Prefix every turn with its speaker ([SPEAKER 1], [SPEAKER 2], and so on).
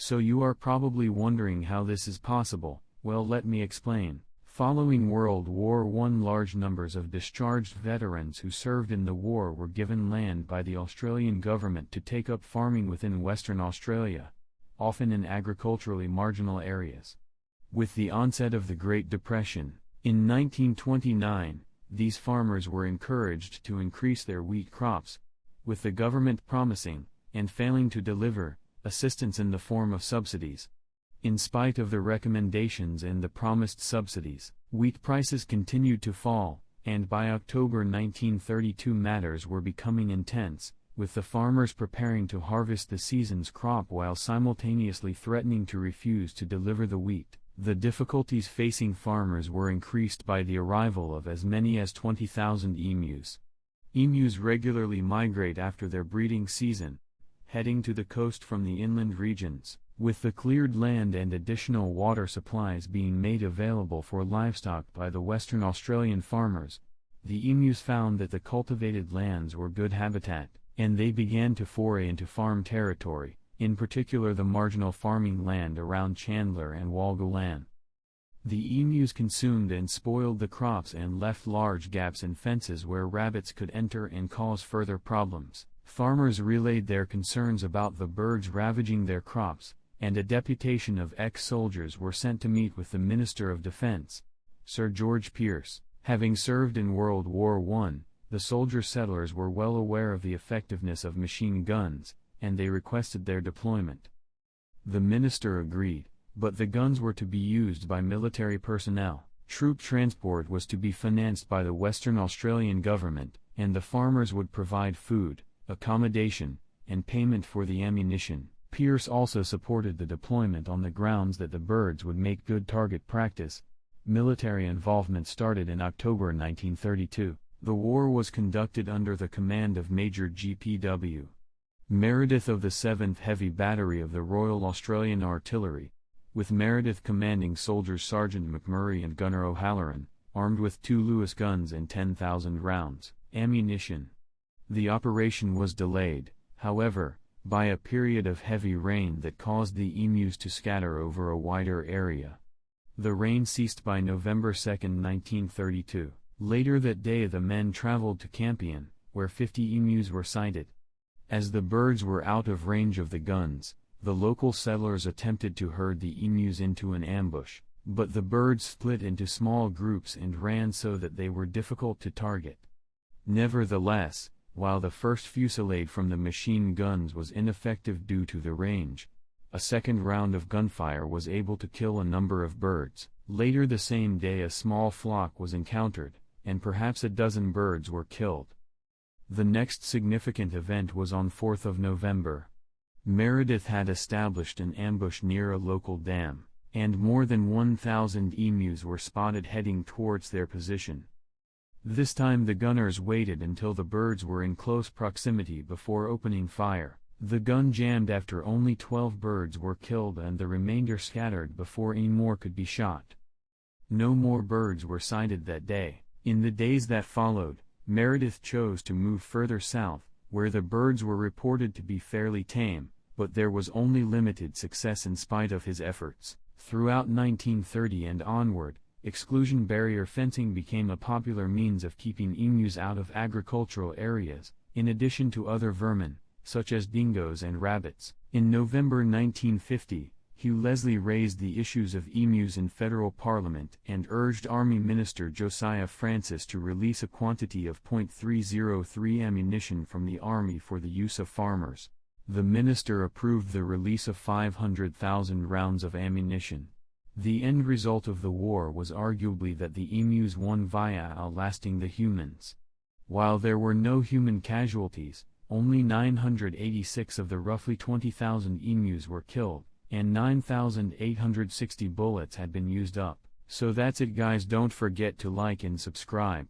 [SPEAKER 1] So you are probably wondering how this is possible. Well, let me explain. Following World War I, large numbers of discharged veterans who served in the war were given land by the Australian government to take up farming within Western Australia, often in agriculturally marginal areas. With the onset of the Great Depression, in 1929, these farmers were encouraged to increase their wheat crops, with the government promising, and failing to deliver, assistance in the form of subsidies. In spite of the recommendations and the promised subsidies, wheat prices continued to fall, and by October 1932 matters were becoming intense, with the farmers preparing to harvest the season's crop while simultaneously threatening to refuse to deliver the wheat. The difficulties facing farmers were increased by the arrival of as many as 20,000 emus. Emus regularly migrate after their breeding season, heading to the coast from the inland regions, with the cleared land and additional water supplies being made available for livestock by the Western Australian farmers. The emus found that the cultivated lands were good habitat, and they began to foray into farm territory, in particular the marginal farming land around Chandler and Walgalan. The emus consumed and spoiled the crops and left large gaps in fences where rabbits could enter and cause further problems. Farmers relayed their concerns about the birds ravaging their crops, and a deputation of ex-soldiers were sent to meet with the Minister of Defense, Sir George Pearce. Having served in World War I, the soldier settlers were well aware of the effectiveness of machine guns, and they requested their deployment. The minister agreed, but the guns were to be used by military personnel. Troop transport was to be financed by the Western Australian government, and the farmers would provide food, accommodation, and payment for the ammunition. Pearce also supported the deployment on the grounds that the birds would make good target practice. Military involvement started in October 1932. The war was conducted under the command of Major G.P.W. Meredith of the 7th Heavy Battery of the Royal Australian Artillery, with Meredith commanding soldiers Sergeant McMurray and Gunner O'Halloran, armed with 2 Lewis guns and 10,000 rounds ammunition. The operation was delayed, however, by a period of heavy rain that caused the emus to scatter over a wider area. The rain ceased by November 2, 1932. Later that day the men traveled to Campion, where 50 emus were sighted. As the birds were out of range of the guns, the local settlers attempted to herd the emus into an ambush, but the birds split into small groups and ran so that they were difficult to target. Nevertheless, while the first fusillade from the machine guns was ineffective due to the range, a second round of gunfire was able to kill a number of birds. Later the same day a small flock was encountered, and perhaps a dozen birds were killed. The next significant event was on 4th of November. Meredith had established an ambush near a local dam, and more than 1,000 emus were spotted heading towards their position. This time the gunners waited until the birds were in close proximity before opening fire. The gun jammed after only 12 birds were killed and the remainder scattered before any more could be shot. No more birds were sighted that day. In the days that followed, Meredith chose to move further south, where the birds were reported to be fairly tame, but there was only limited success in spite of his efforts. Throughout 1930 and onward, exclusion barrier fencing became a popular means of keeping emus out of agricultural areas, in addition to other vermin, such as dingoes and rabbits. In November 1950, Hugh Leslie raised the issues of emus in federal parliament and urged Army Minister Josiah Francis to release a quantity of .303 ammunition from the Army for the use of farmers. The minister approved the release of 500,000 rounds of ammunition. The end result of the war was arguably that the emus won via outlasting the humans. While there were no human casualties, only 986 of the roughly 20,000 emus were killed, and 9,860 bullets had been used up. So that's it guys, don't forget to like and subscribe.